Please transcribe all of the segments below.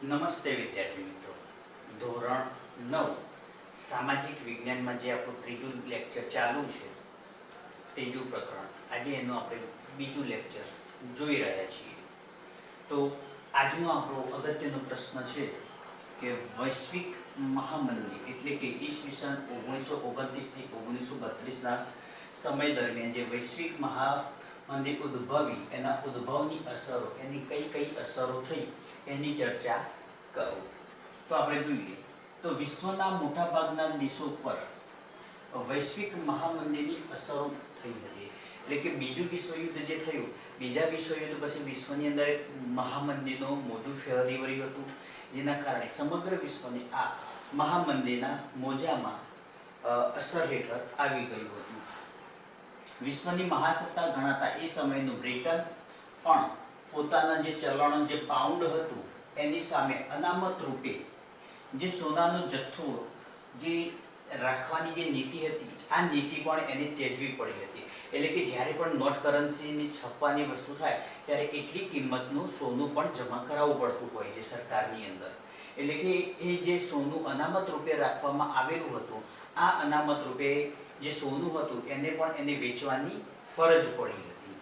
નમસ્તે વિદ્યાર્થી મિત્રો, ધોરણ 9 સામાજિક વિજ્ઞાનમાં જે આપણું ત્રીજું લેક્ચર ચાલુ છે, ત્રીજું પ્રકરણ, આજે એનું આપણે બીજું લેક્ચર જોઈ રહ્યા છીએ. તો આજનો આપણો અગત્યનો પ્રશ્ન છે કે વૈશ્વિક મહામંદી એટલે કે ઈસવીસન 1929 થી 1932ના સમય દરમિયાન જે વૈશ્વિક મહામંદી ઉદ્ભવી, એના ઉદ્ભવની અસરો, એની કઈ કઈ અસરો થઈ એની ચર્ચા કરો. તો આપણે જોઈએ તો વિશ્વના મોટાભાગના દેશો પર વૈશ્વિક મહામંદીની અસરો થઈ હતી. એટલે કે બીજું વિશ્વયુદ્ધ જે થયું, બીજા વિશ્વયુદ્ધ પછી વિશ્વની અંદર એક મહામંદીનો મોજું ફેરી વળ્યું હતું, જેના કારણે સમગ્ર વિશ્વને આ મહામંદીના મોજામાં અસર હેઠળ આવી ગયું હતું. વિશ્વની મહાસત્તા ગણાતા એ સમયનું બ્રિટન પણ પોતાના જે ચલણ, જે પાઉન્ડ હતું, એની સામે અનામત રૂપે જે સોનાનો જથ્થો જે રાખવાની જે નીતિ હતી, આ નીતિ પણ એને ત્યજવી પડી હતી. એટલે કે જ્યારે પણ નોટ કરન્સીની છપવાની વસ્તુ થાય ત્યારે એટલી કિંમતનું સોનું પણ જમા કરાવવું પડતું હોય છે સરકારની અંદર. એટલે કે એ જે સોનું અનામત રૂપે રાખવામાં આવેલું હતું, આ અનામત રૂપે જે સોનું હતું એને પણ એને વેચવાની ફરજ પડી હતી.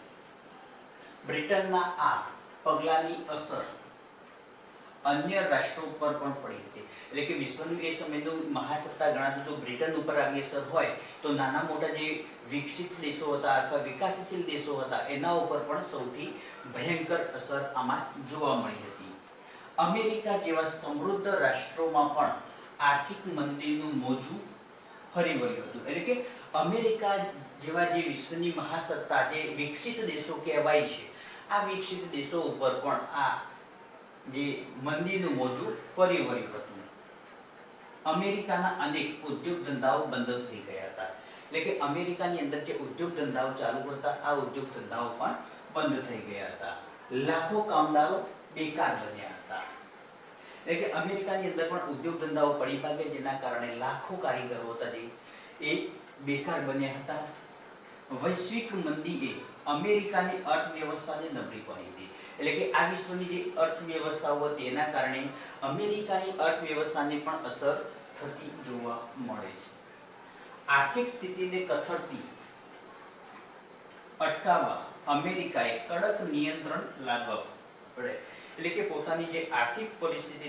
બ્રિટનના આ પગલાની અસર અન્ય રાષ્ટ્રો પર પણ પડી હતી. એટલે કે વિશ્વનું એ સમયનું મહાસત્તા ગણાતું જો બ્રિટન ઉપર આવી અસર હોય, તો નાના મોટા જે વિકસિત દેશો હતા અથવા વિકાસશીલ દેશો હતા, એના ઉપર પણ સૌથી ભયંકર અસર આમાં જોવા મળી હતી. અમેરિકા જેવા સમૃદ્ધ રાષ્ટ્રોમાં પણ આર્થિક મંદીનું મોજું ફરી વળ્યું હતું. એટલે કે અમેરિકા જેવા જે વિશ્વની મહાસત્તા, જે વિકસિત દેશો કહેવાય છે, આ વિકસિત દેશો ઉપર પણ આ જે મંદીનું મોજું ફરી વળ્યું હતું. અમેરિકાના અનેક ઉદ્યોગ ધંધાઓ બંધ થઈ ગયા હતા. એટલે કે અમેરિકાની અંદર જે ઉદ્યોગ ધંધાઓ ચાલુ હતા, આ ઉદ્યોગ ધંધાઓ પણ બંધ થઈ ગયા હતા. લાખો કામદારો બેકાર બન્યા હતા. એટલે કે અમેરિકાની અંદર પણ ઉદ્યોગ ધંધાઓ પડી ભાગ્યા, જેના કારણે લાખો કારીગરો હતા જે એ બેકાર બન્યા હતા. વૈશ્વિક મંદીએ અમેરિકાની અર્થવ્યવસ્થાને નબળી પડી હતી. એટલે કે આ વિશ્વની જે અર્થવ્યવસ્થાઓ હતી, એના કારણે અમેરિકાની અર્થવ્યવસ્થાને પણ અસર થતી જોવા મળે છે. આર્થિક સ્થિતિને કથળતી અટકાવવા અમેરિકાએ કડક નિયંત્રણ લાદવા પડે. એટલે કે પોતાની જે આર્થિક પરિસ્થિતિ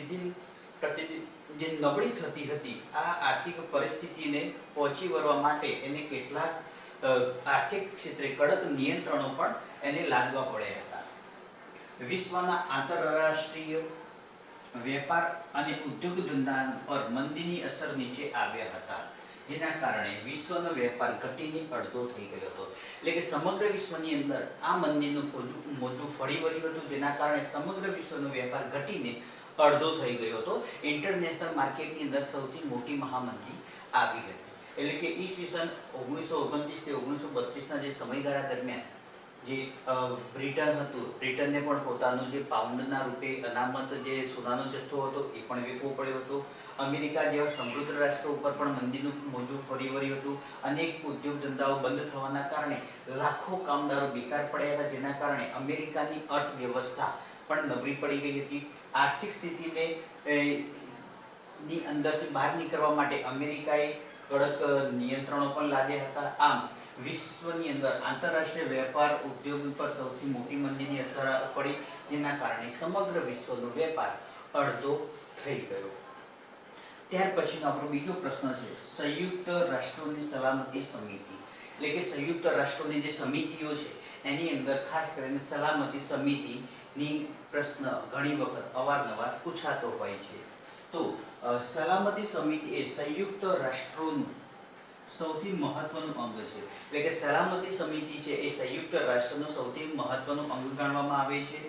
જે નબળી થતી હતી, આ આર્થિક પરિસ્થિતિને પહોંચી વળવા માટે એને કેટલાક આર્થિક ક્ષેત્રે કડક નિયંત્રણો પણ એને લાદવા પડ્યા હતા. વિશ્વના આંતરરાષ્ટ્રીય વેપાર અને ઉદ્યોગ ધંધા પર મંદીની અસર નીચે આવ્યા હતા, જેના કારણે વિશ્વનો વેપાર ઘટીને અડધો થઈ ગયો હતો. એટલે કે સમગ્ર વિશ્વની અંદર આ મંદીનું મોજું ફરી વળ્યું હતું, જેના કારણે સમગ્ર વિશ્વનો વેપાર ઘટીને અડધો થઈ ગયો હતો. ઇન્ટરનેશનલ માર્કેટની અંદર સૌથી મોટી મહામંદી આવી હતી. એટલે કે ઈસવીસન 1929 થી 1932ના જે સમયગાળા દરમિયાન જે બ્રિટન હતું, બ્રિટનને પણ પોતાનું જે પાઉન્ડના રૂપે અનામત જે સોનાનો જથ્થો હતો એ પણ વેચવો પડ્યો હતો. અમેરિકા જેવા સમૃદ્ધ રાષ્ટ્રો ઉપર પણ મંદીનું મોજું ફરી વળ્યું હતું. અનેક ઉદ્યોગ ધંધાઓ બંધ થવાના કારણે લાખો કામદારો બેકાર પડ્યા હતા, જેના કારણે અમેરિકાની અર્થવ્યવસ્થા પણ નબળી પડી ગઈ હતી. આર્થિક સ્થિતિને ની અંદરથી બહાર નીકળવા માટે અમેરિકાએ કડક નિયંત્રણો પણ લાદ્યા હતા. આમ વિશ્વની અંદર આંતરરાષ્ટ્રીય વેપાર ઉદ્યોગ પર સૌથી મોટી મંદીની અસર પડી, જેના કારણે સમગ્ર વિશ્વનો વેપાર અડધો થઈ ગયો. ત્યાર પછીનો આપણો બીજો પ્રશ્ન છે સંયુક્ત રાષ્ટ્રોની સલામતી સમિતિ. એટલે કે સંયુક્ત રાષ્ટ્રોની જે સમિતિઓ છે, એની અંદર ખાસ કરીને સલામતી સમિતિની પ્રશ્ન ઘણી વખત અવારનવાર પૂછાતો હોય છે. તો સલામતી સમિતિ એ સંયુક્ત રાષ્ટ્રોનું સૌથી મહત્વનું અંગ છે. એટલે કે સલામતી સમિતિ છે એ સંયુક્ત રાષ્ટ્રનું સૌથી મહત્વનું અંગ ગણવામાં આવે છે.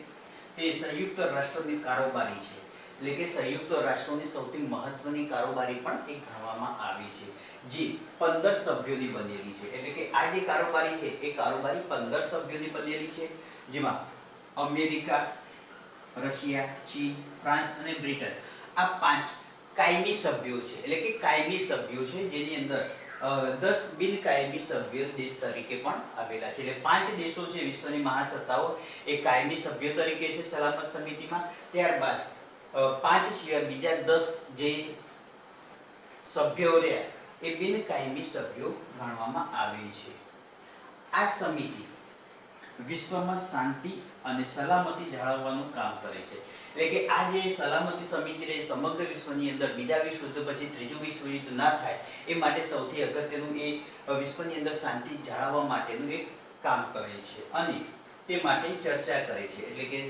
તે સંયુક્ત રાષ્ટ્રની કારોબારી છે. એટલે કે સંયુક્ત રાષ્ટ્રોની સૌથી મહત્વની કારોબારી પણ એ ગણવામાં આવી છે, જે 15 સભ્યોની બનેલી છે. એટલે કે આ જે કારોબારી છે એ કારોબારી 15 સભ્યોની બનેલી છે, જેમાં અમેરિકા, રશિયા, ચીન, ફ્રાન્સ અને બ્રિટન આ 5 કાયમી સભ્યો છે. એટલે કે કાયમી સભ્યો છે, જેની અંદર 10 બિનકાયમી સભ્ય દેશ તરીકે પણ આવેલા છે. એટલે 5 દેશો છે વિશ્વની મહાસત્તાઓ એ કાયમી સભ્યો તરીકે છે સલામત સમિતિમાં. ત્યારબાદ પાંચ સિવાય બીજા 10 જે સભ્યો રહ્યા એ બિનકાયમી સભ્યો ગણવામાં આવે છે. આ સમિતિ વિશ્વમાં શાંતિ અને સલામતી જાળવવાનું કામ કરે છે. એટલે કે આ જે સલામતી સમિતિ રહે સમગ્ર વિશ્વની અંદર બીજા વિશ્વયુદ્ધ પછી ત્રીજું વિશ્વયુદ્ધ ના થાય એ માટે સૌથી અગત્યનું એ વિશ્વની અંદર શાંતિ જાળવવા માટેનું એક કામ કરે છે અને તે માટે ચર્ચા કરે છે. એટલે કે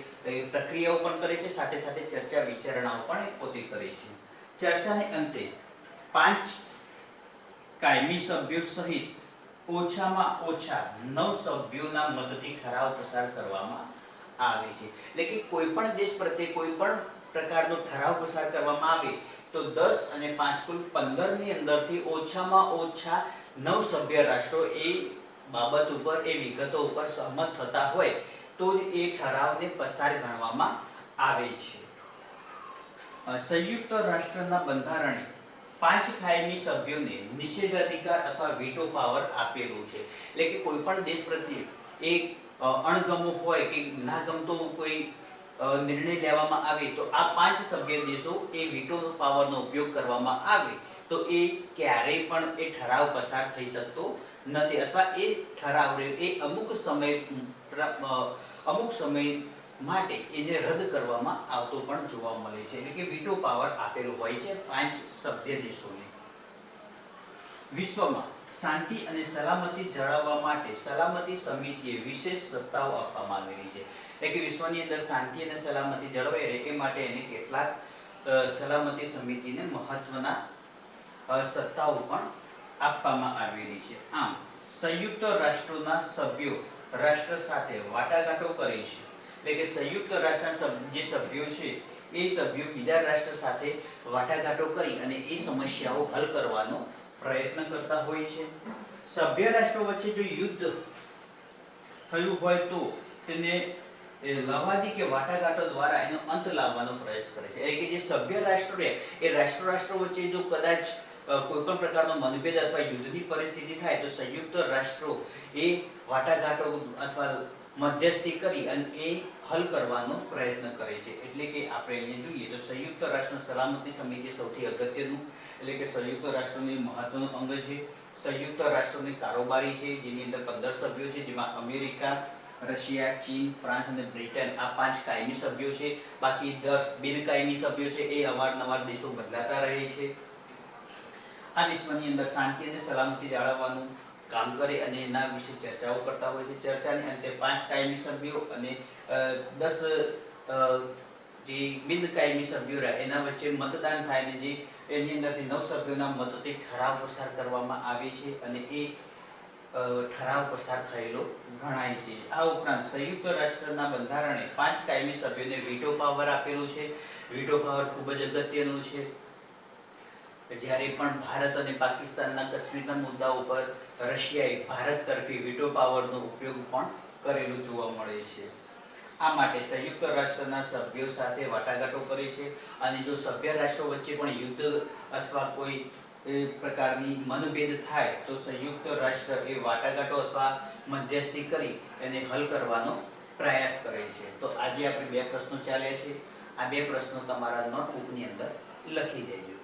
પ્રક્રિયાઓ પણ કરે છે, સાથે સાથે ચર્ચા વિચારણાઓ પણ એ પોતે કરે છે. ચર્ચાને અંતે 5 કાયમી સભ્યો સહિત ઓછામાં ઓછા 9 સભ્યોના મતથી ઠરાવ પસાર કરવામાં આવે છે. એટલે કે કોઈ પણ દેશ પ્રત્યે કોઈ પણ પ્રકારનો ઠરાવ પસાર કરવામાં આવે તો 10 અને 5 કુલ 15 ની અંદરથી ઓછામાં ઓછા 9 સભ્ય રાષ્ટ્રો એ બાબત ઉપર એ વિગતો ઉપર સહમત થતા હોય તો જ એ ઠરાવને પસાર ગણવામાં આવે છે. સંયુક્ત રાષ્ટ્રના બંધારણે 5 કાયમી સભ્યોને નિષેધાધિકાર અથવા વીટો પાવર આપેલું છે. એટલે કે કોઈ પણ દેશ પ્રત્યે એક અણગમો હોય કે ના ગમતો કોઈ નિર્ણય લેવામાં આવે તો આ 5 સભ્ય દેશો એ વીટો પાવરનો ઉપયોગ કરવામાં આવે તો એ ક્યારેય પણ એ ઠરાવ પસાર થઈ શકતો નથી અથવા એ ઠરાવ એ અમુક સમય માટે એને રદ કરવામાં આવતો પણ જોવા મળે છે. એટલે કે વીટો પાવર આપેલો હોય છે 5 સભ્ય દેશોને. વિશ્વમાં શાંતિ અને સલામતી જાળવવા માટે સલામતી સમિતિએ વિશેષ સત્તાઓ આપવામાં આવેલી છે. એટલે કે વિશ્વની અંદર શાંતિ અને સલામતી જળવાઈ રહે એ માટે એને કેટલાક સલામતી સમિતિને મહત્વના સત્તાઓ પણ આપવામાં આવેલી છે. આમ સંયુક્ત રાષ્ટ્રોના સભ્યો રાષ્ટ્ર સાથે વાટાઘાટો કરે છે. એટલે કે સંયુક્ત રાષ્ટ્રના જે સભ્યો છે એ સભ્યો બીજા રાષ્ટ્ર સાથે વાટાઘાટો કરી અને એ સમસ્યાઓ હલ કરવાનો પ્રયત્ન કરતા હોય છે. સભ્ય રાષ્ટ્રો વચ્ચે જો યુદ્ધ થયું હોય તો તેને લવાદી કે વાટાઘાટો દ્વારા એનો અંત લાવવાનો પ્રયાસ કરે છે. એટલે કે જે સભ્ય રાષ્ટ્રો એ રાષ્ટ્રો વચ્ચે જો કદાચ કોઈ પણ પ્રકારનો મતભેદ અથવા યુદ્ધની પરિસ્થિતિ થાય તો સંયુક્ત રાષ્ટ્રો એ વાટાઘાટો અથવા મધ્યસ્થી કરી અને એ હલ કરવાનો પ્રયત્ન કરે છે. એટલે કે આપણે અહીંયા જોઈએ તો સંયુક્ત રાષ્ટ્ર સલામતી સમિતિ સૌથી અગત્યનું એટલે કે સંયુક્ત રાષ્ટ્રોનું મહત્વનું અંગ છે. સંયુક્ત રાષ્ટ્રોની કારોબારી છે જેની અંદર 15 સભ્યો છે જેમાં અમેરિકા, રશિયા, ચીન, ફ્રાન્સ અને બ્રિટન આ 5 કાયમી સભ્યો છે. બાકી 10 બિનકાયમી સભ્યો છે એ અવારનવાર દેશો બદલાતા રહે છે. આ વિશ્વની અંદર શાંતિ અને સલામતી જાળવવાનું કામ કરે અને એના વિશે ચર્ચાઓ કરતા હોય છે. ચર્ચાને અંતે 5 કાયમી સભ્યો અને 10 જે બિનકાયમી સભ્યો રહ્યા એના વચ્ચે મતદાન થાય અને જે એની અંદરથી 9 સભ્યોના મતથી ઠરાવ પસાર કરવામાં આવે છે અને એ ઠરાવ પસાર થયેલો ગણાય છે. આ ઉપરાંત સંયુક્ત રાષ્ટ્રના બંધારણે 5 કાયમી સભ્યોને વીટો પાવર આપેલો છે. વીટો પાવર ખૂબ જ અગત્યનો છે. જ્યારે પણ ભારત અને પાકિસ્તાનના કાશ્મીરના મુદ્દા ઉપર રશિયાએ ભારત તરફી વીટો પાવરનો ઉપયોગ પણ કરેલો જોવા મળે છે. આ માટે સંયુક્ત રાષ્ટ્રના સભ્યો સાથે વાટાઘાટો કરે છે અને જો સભ્ય રાષ્ટ્રો વચ્ચે પણ યુદ્ધ અથવા કોઈ પ્રકારની મતભેદ થાય તો સંયુક્ત રાષ્ટ્ર એ વાટાઘાટો અથવા મધ્યસ્થી કરી એને હલ કરવાનો પ્રયાસ કરે છે. તો આજે આપણે 2 પ્રશ્નો ચાલ્યા છે. આ 2 પ્રશ્નો તમારા નોટબુકની અંદર લખી દેજો.